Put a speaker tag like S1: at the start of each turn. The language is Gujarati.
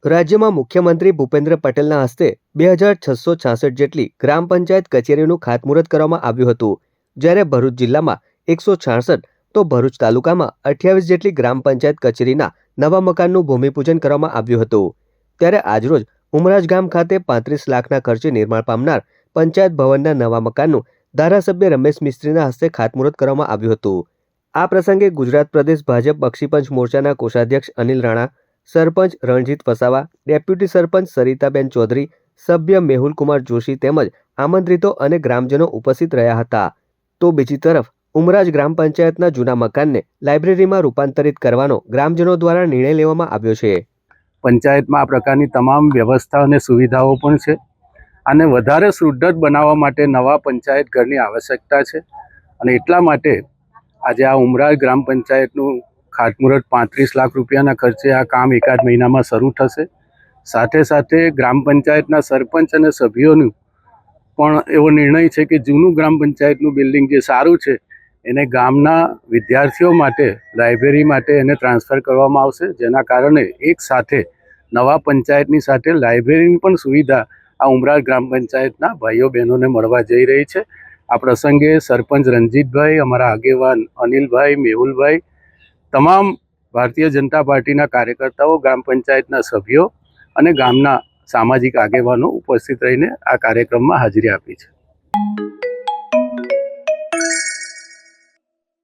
S1: રાજ્યમાં મુખ્યમંત્રી ભૂપેન્દ્ર પટેલના હસ્તે 2666 જેટલી ગ્રામ પંચાયત કચેરીનું ખાતમુહૂર્ત કરવામાં આવ્યું હતું, જ્યારે ભરૂચ જિલ્લામાં 166 તો ભરૂચ તાલુકામાં 28 જેટલી ગ્રામ પંચાયત કચેરીના નવા મકાનનું ભૂમિપૂજન કરવામાં આવ્યું હતું. ત્યારે આજરોજ ઉમરાજ ગામ ખાતે 35 લાખના ખર્ચે નિર્માણ પામનાર પંચાયત ભવનના નવા મકાનનું ધારાસભ્ય રમેશ મિસ્ત્રીના હસ્તે ખાતમુહૂર્ત કરવામાં આવ્યું હતું. આ પ્રસંગે ગુજરાત પ્રદેશ ભાજપ બક્ષીપંચ મોરચાના કોષાધ્યક્ષ અનિલ રાણા, સરપંચ રણજીત વસાવા, ડેપ્યુટી સરપંચ સરિતાબેન ચૌધરી, સભ્ય મેહુલકુમાર જોશી તેમજ આમંત્રિતો અને ગ્રામજનો ઉપસ્થિત રહ્યા હતા. તો બીજી તરફ ઉમરાજ ગ્રામ પંચાયતના જૂના મકાનને લાઇબ્રેરીમાં રૂપાંતરિત કરવાનો ગ્રામજનો દ્વારા નિર્ણય લેવામાં આવ્યો છે.
S2: પંચાયતમાં આ પ્રકારની તમામ વ્યવસ્થા અને સુવિધાઓ પણ છે અને વધારે સુદૃઢ બનાવવા માટે નવા પંચાયત ઘરની આવશ્યકતા છે અને એટલા માટે આજે આ ઉમરાજ ગ્રામ પંચાયતનું ખાતમુહૂર્ત 35 લાખ રૂપિયાના ખર્ચે આ કામ એકાદ મહિનામાં શરૂ થશે. સાથે સાથે ગ્રામ પંચાયતના સરપંચ અને સભ્યોનું પણ એવો નિર્ણય છે કે જૂનું ગ્રામ પંચાયતનું બિલ્ડિંગ જે સારું છે એને ગામના વિદ્યાર્થીઓ માટે લાઇબ્રેરી માટે એને ટ્રાન્સફર કરવામાં આવશે, જેના કારણે એક સાથે નવા પંચાયતની સાથે લાઇબ્રેરીની પણ સુવિધા આ ઉમરાજ ગ્રામ પંચાયતના ભાઈઓ બહેનોને મળવા જઈ રહી છે. આ પ્રસંગે સરપંચ રણજીતભાઈ, અમારા આગેવાન અનિલભાઈ, મેહુલભાઈ, તમામ ભારતીય જનતા પાર્ટીના કાર્યકર્તાઓ, ગ્રામ પંચાયતના સભ્યો અને ગામના સામાજિક આગેવાનો ઉપસ્થિત રહીને આ કાર્યક્રમમાં હાજરી આપી છે.